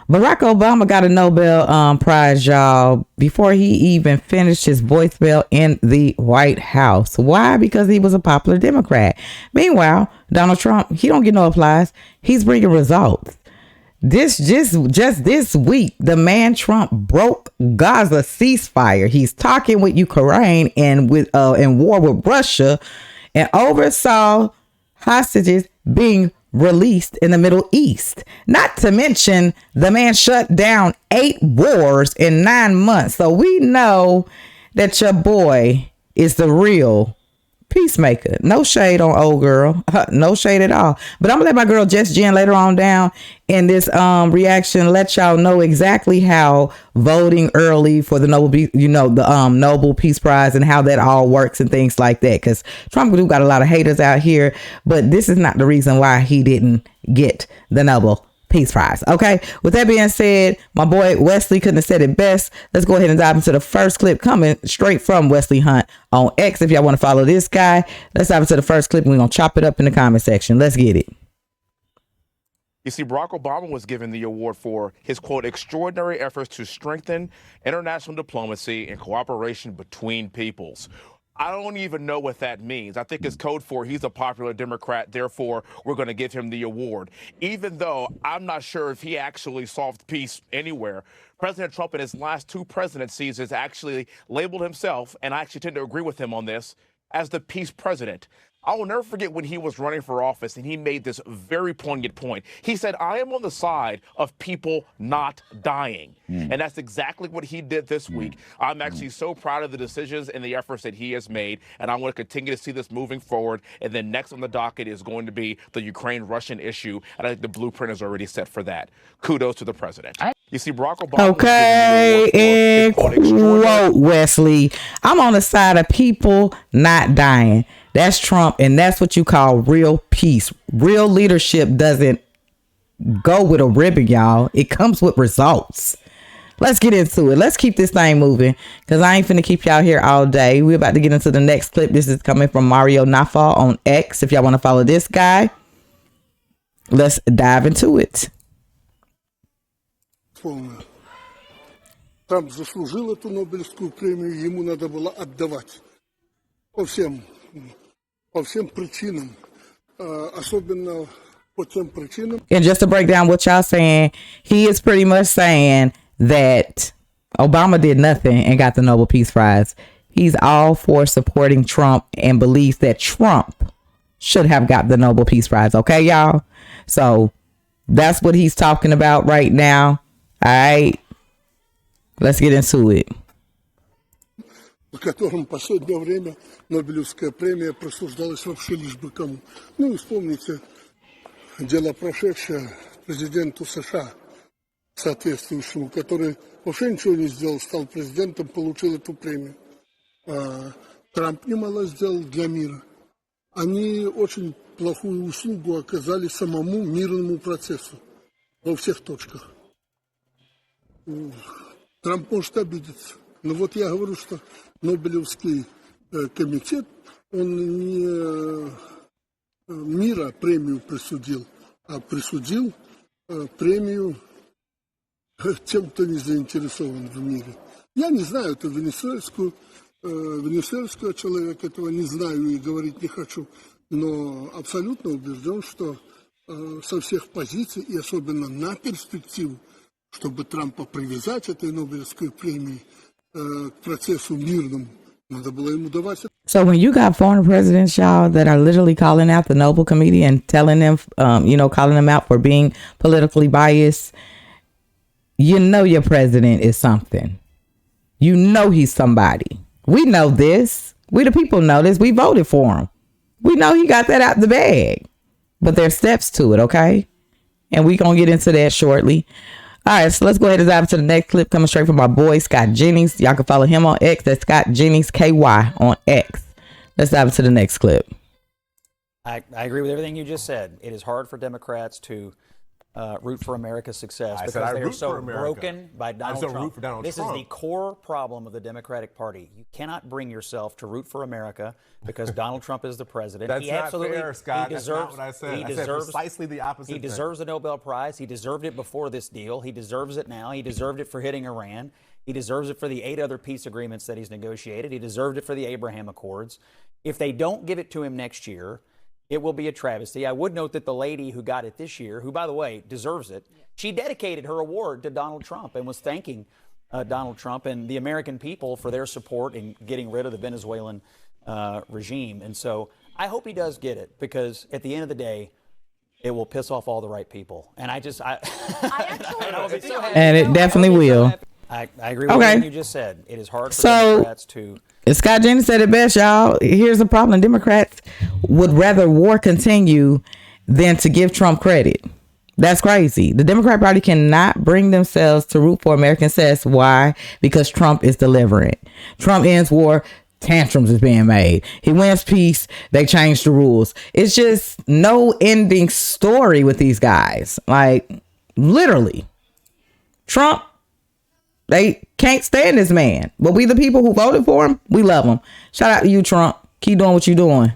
Barack Obama got a Nobel Prize, y'all, before he even finished his voicemail in the White House. Why? Because he was a popular Democrat. Meanwhile, Donald Trump, he don't get no applause. He's bringing results. Just this week, the man Trump broke Gaza ceasefire. He's talking with Ukraine and with in war with Russia, and oversaw hostages being released in the Middle East. Not to mention, the man shut down 8 wars in 9 months. So we know that your boy is the real peacemaker. No shade on old girl. No shade at all. But I'm gonna let my girl Jess Jen later on down in this reaction let y'all know exactly how voting early for the Nobel Peace Prize and how that all works and things like that. Because Trump do got a lot of haters out here, but this is not the reason why he didn't get the Nobel Peace Prize. Okay, with that being said, my boy Wesley couldn't have said it best. Let's go ahead and dive into the first clip coming straight from Wesley Hunt on X. If y'all want to follow this guy, let's dive into the first clip and we're gonna chop it up in the comment section. Let's get it. You see, Barack Obama was given the award for his, quote, extraordinary efforts to strengthen international diplomacy and cooperation between peoples. I don't even know what that means. I think it's code for he's a popular Democrat, therefore we're going to give him the award, even though I'm not sure if he actually solved peace anywhere. President Trump in his last 2 presidencies has actually labeled himself, and I actually tend to agree with him on this, as the peace president. I will never forget when he was running for office and he made this very poignant point. He said, I am on the side of people not dying. And that's exactly what he did this week. I'm actually so proud of the decisions and the efforts that he has made. And I want to continue to see this moving forward. And then next on the docket is going to be the Ukraine-Russian issue. And I think the blueprint is already set for that. Kudos to the president. You see, Barack Obama. Okay, and quote Wesley, I'm on the side of people not dying. That's Trump, and that's what you call real peace. Real leadership doesn't go with a ribbon, y'all. It comes with results. Let's get into it. Let's keep this thing moving, because I ain't finna keep y'all here all day. We're about to get into the next clip. This is coming from Mario Nafa on X. If y'all want to follow this guy, let's dive into it. Трамп заслужил эту Нобелевскую премию, ему надо было отдавать по всем причинам, особенно по тем причинам. And just to break down what y'all saying, he is pretty much saying that Obama did nothing and got the Nobel Peace Prize. He's all for supporting Trump and believes that Trump should have got the Nobel Peace Prize. Okay, y'all? So that's what he's talking about right now. All right, let's get into it. В котором в последнее время Нобелевская премия присуждалась вообще лишь бы кому. Ну, вспомните дело прошедшее президенту США, соответствующему, который вообще ничего не сделал, стал президентом, получил эту премию. Трамп немало сделал для мира. Они очень плохую услугу оказали самому мирному процессу во всех точках. Трамп может обидеться. Но вот я говорю, что Нобелевский комитет, он не мира премию присудил, а присудил премию тем, кто не заинтересован в мире. Я не знаю эту венесуэльского человека, этого не знаю и говорить не хочу, но абсолютно убежден, что со всех позиций, и особенно на перспективу, чтобы Трампа привязать этой Нобелевской премии к процессу мирному, надо было ему давать. So when you got foreign presidents, y'all, that are literally calling out the Nobel Committee and telling them, calling them out for being politically biased, you know your president is something. You know he's somebody. We know this. We the people know this. We voted for him. We know he got that out the bag. But there's steps to it, okay? And we gonna get into that shortly. All right, so let's go ahead and dive into the next clip coming straight from my boy, Scott Jennings. Y'all can follow him on X. That's Scott Jennings, KY on X. Let's dive into the next clip. I agree with everything you just said. It is hard for Democrats to root for America's success I because said I they are root so for America. broken by Donald said Trump. root for Donald This Trump. is the core problem of the Democratic Party. You cannot bring yourself to root for America because Donald Trump is the president. That's he not absolutely, fair, Scott. He That's deserves, not what I said. He I deserves, said precisely the opposite He thing. deserves a Nobel Prize. He deserved it before this deal. He deserves it now. He deserved it for hitting Iran. He deserves it for the 8 other peace agreements that he's negotiated. He deserved it for the Abraham Accords. If they don't give it to him next year, it will be a travesty. I would note that the lady who got it this year, who, by the way, deserves it, she dedicated her award to Donald Trump and was thanking Donald Trump and the American people for their support in getting rid of the Venezuelan regime. And so I hope he does get it because at the end of the day, it will piss off all the right people. And I And it definitely will. I agree with Okay. everything you just said. It is hard for So- Democrats to... Scott Jennings said it best, y'all. Here's the problem. Democrats would rather war continue than to give Trump credit. That's crazy. The Democrat Party cannot bring themselves to root for American success. Why? Because Trump is delivering. Trump ends war. Tantrums is being made. He wins peace. They change the rules. It's just no ending story with these guys. Like, literally. Trump, they can't stand this man. But we, the people who voted for him, we love him. Shout out to you, Trump. Keep doing what you're doing.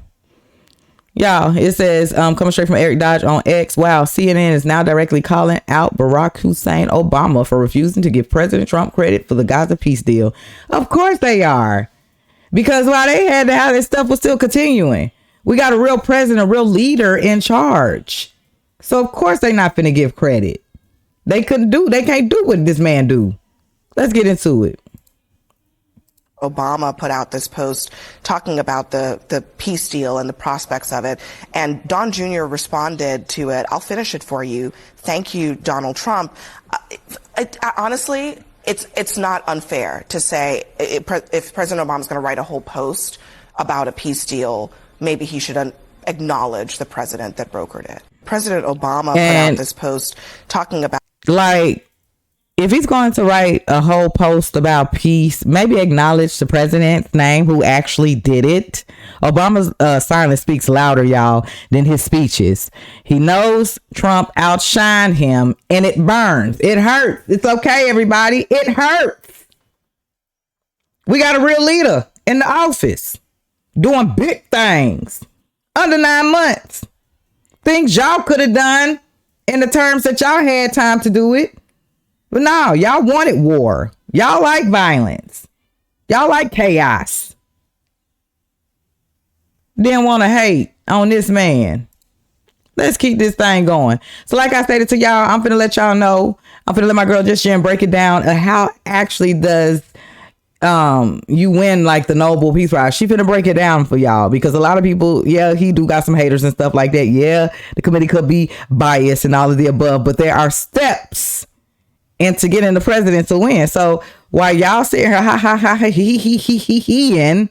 Y'all, it says, coming straight from Eric Dodge on X, wow, CNN is now directly calling out Barack Hussein Obama for refusing to give President Trump credit for the Gaza peace deal. Of course they are. Because while they had to have this stuff was still continuing. We got a real president, a real leader in charge. So of course they not finna give credit. They can't do what this man do. Let's get into it. Obama put out this post talking about the peace deal and the prospects of it. And Don Jr. responded to it. I'll finish it for you. Thank you, Donald Trump. Honestly, it's not unfair to say if President Obama's going to write a whole post about a peace deal, maybe he should acknowledge the president that brokered it. President Obama put out this post talking about... Like, if he's going to write a whole post about peace, maybe acknowledge the president's name who actually did it. Obama's silence speaks louder, y'all, than his speeches. He knows Trump outshined him, and it burns. It hurts. It's okay, everybody. It hurts. We got a real leader in the office doing big things under 9 months. Things y'all could have done in the terms that y'all had time to do it. But no, y'all wanted war. Y'all like violence. Y'all like chaos. Didn't want to hate on this man. Let's keep this thing going. So like I stated to y'all, I'm finna let y'all know. I'm finna let my girl Just Jen break it down. How actually does you win like the Nobel Peace Prize? She finna break it down for y'all because a lot of people, yeah, he do got some haters and stuff like that. Yeah, the committee could be biased and all of the above, but there are steps into getting the president to win. So while y'all sitting here he,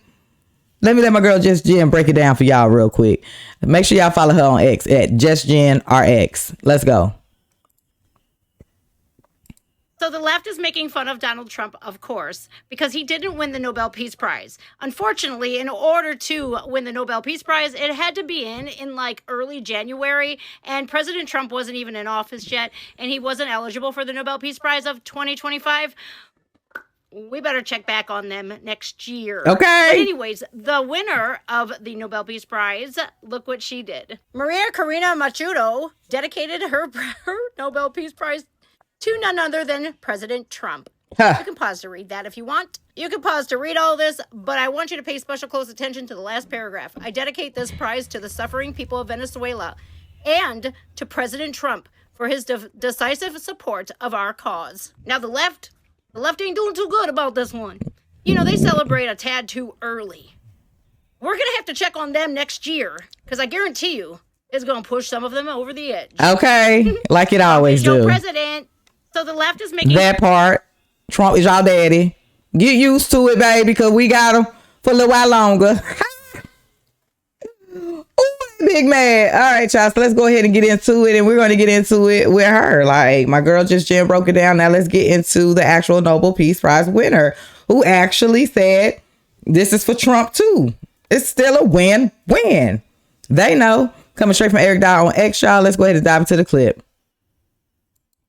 let me let my girl Just Jen break it down for y'all real quick. Make sure y'all follow her on X at Just Jen RX. Let's go. So the left is making fun of Donald Trump, of course, because he didn't win the Nobel Peace Prize. Unfortunately, in order to win the Nobel Peace Prize, it had to be in like early January, and President Trump wasn't even in office yet, and he wasn't eligible for the Nobel Peace Prize of 2025. We better check back on them next year. Okay. But anyways, the winner of the Nobel Peace Prize, look what she did. Maria Corina Machado dedicated her Nobel Peace Prize to none other than President Trump. You can pause to read that if you want. You can pause to read all this, but I want you to pay special close attention to the last paragraph. I dedicate this prize to the suffering people of Venezuela and to President Trump for his decisive support of our cause. Now, the left ain't doing too good about this one. You know, they celebrate a tad too early. We're going to have to check on them next year, because I guarantee you it's going to push some of them over the edge. Okay, like it always Your do. President. So the left is making That part. Trump is y'all daddy. Get used to it, baby, because we got him for a little while longer. Ooh, big man. All right, y'all. So let's go ahead and get into it. And we're going to get into it with her. Like, my girl Just Jen broke it down. Now let's get into the actual Nobel Peace Prize winner, who actually said this is for Trump, too. It's still a win-win. They know. Coming straight from Eric Dye on X, y'all. Let's go ahead and dive into the clip.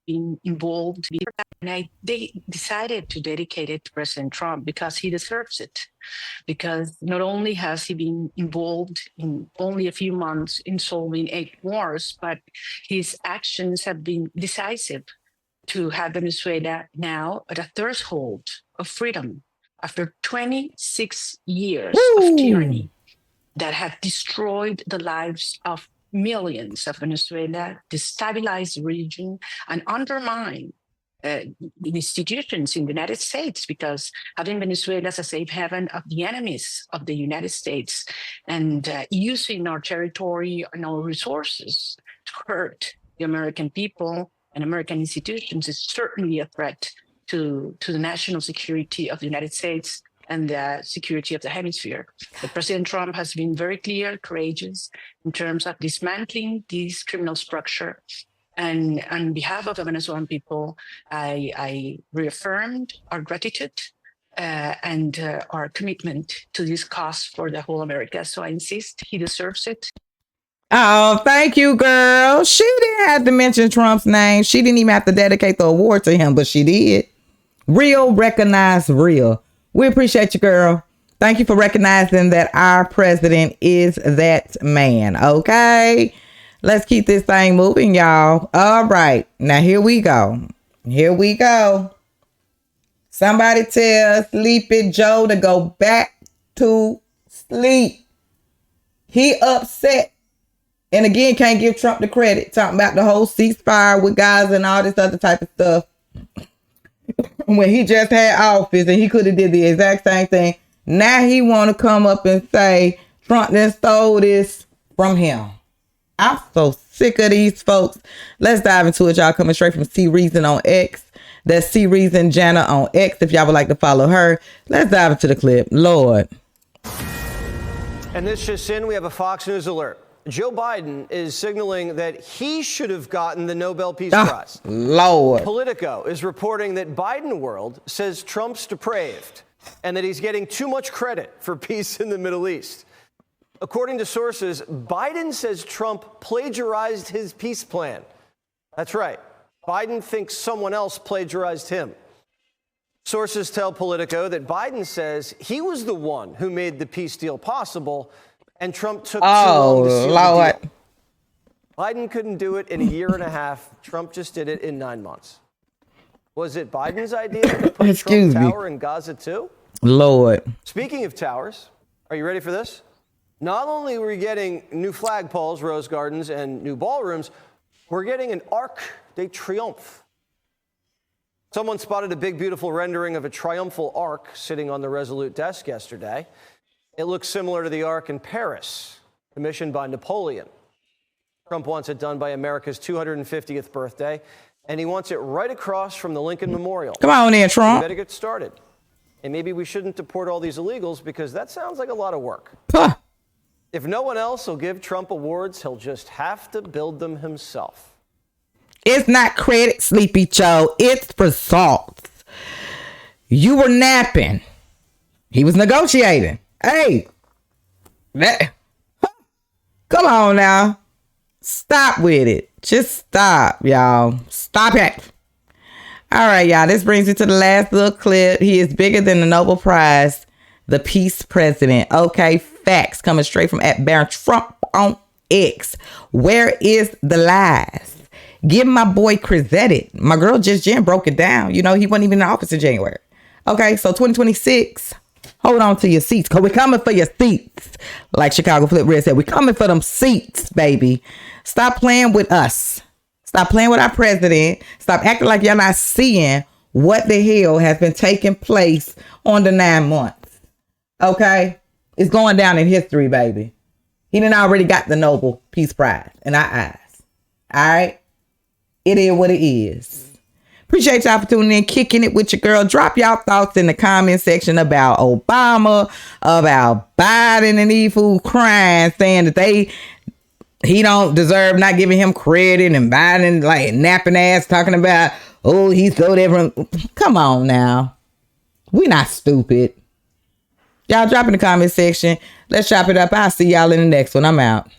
been involved. And they decided to dedicate it to President Trump because he deserves it. Because not only has he been involved in only a few months in solving 8 wars, but his actions have been decisive to have Venezuela now at a threshold of freedom after 26 years of tyranny that have destroyed the lives of millions of Venezuela, destabilized the region, and undermined the institutions in the United States, because having Venezuela as a safe haven of the enemies of the United States and using our territory and our resources to hurt the American people and American institutions is certainly a threat to the national security of the United States and the security of the hemisphere. But President Trump has been very clear, courageous in terms of dismantling this criminal structure. And on behalf of the Venezuelan people, I reaffirmed our gratitude and our commitment to this cause for the whole America. So I insist he deserves it. Oh, thank you, girl. She didn't have to mention Trump's name. She didn't even have to dedicate the award to him, but she did. Real recognize real. We appreciate you, girl. Thank you for recognizing that our president is that man. Okay. Let's keep this thing moving, y'all. All right. Now, here we go. Here we go. Somebody tell Sleepy Joe to go back to sleep. He upset. And again, can't give Trump the credit. Talking about the whole ceasefire with Gaza and all this other type of stuff. When he just had office and he could have did the exact same thing. Now he want to come up and say Trump then stole this from him. I'm so sick of these folks. Let's dive into it, y'all. Coming straight from C Reason on X. That's C Reason Jana on X. If y'all would like to follow her, let's dive into the clip. Lord. And this just in, we have a Fox News alert. Joe Biden is signaling that he should have gotten the Nobel Peace Prize. Lord. Politico is reporting that Biden World says Trump's depraved and that he's getting too much credit for peace in the Middle East. According to sources, Biden says Trump plagiarized his peace plan. That's right. Biden thinks someone else plagiarized him. Sources tell Politico that Biden says he was the one who made the peace deal possible, and Trump took too long to seal the deal. Biden couldn't do it in a year and a half. Trump just did it in 9 months. Was it Biden's idea to put Trump Tower in Gaza too? Lord. Speaking of towers, are you ready for this? Not only are we getting new flagpoles, rose gardens, and new ballrooms, we're getting an Arc de Triomphe. Someone spotted a big, beautiful rendering of a triumphal arc sitting on the Resolute desk yesterday. It looks similar to the Arc in Paris, commissioned by Napoleon. Trump wants it done by America's 250th birthday, and he wants it right across from the Lincoln Memorial. Come on in, Trump. We better get started. And maybe we shouldn't deport all these illegals because that sounds like a lot of work. Huh. If no one else will give Trump awards, he'll just have to build them himself. It's not credit, Sleepy Joe. It's results. You were napping. He was negotiating. Hey, come on now. Stop with it. Just stop, y'all. Stop it. All right, y'all. This brings me to the last little clip. He is bigger than the Nobel Prize, the peace president. Okay, facts coming straight from @Baron Trump on X. Where is the lies? Give my boy credit. My girl Just Jen broke it down. You know, he wasn't even in office in January. Okay, so 2026. Hold on to your seats, because we're coming for your seats. Like Chicago Flip Red said, we're coming for them seats, baby. Stop playing with us. Stop playing with our president. Stop acting like y'all not seeing what the hell has been taking place on the 9 months. Okay? It's going down in history, baby. He done already got the Nobel Peace Prize in our eyes. All right? It is what it is. Appreciate y'all for tuning in, kicking it with your girl. Drop y'all thoughts in the comment section about Obama, about Biden and these fools crying, saying that he don't deserve not giving him credit, and Biden like napping ass talking about, oh, he's so different. Come on now. We not stupid. Y'all drop in the comment section. Let's chop it up. I'll see y'all in the next one. I'm out.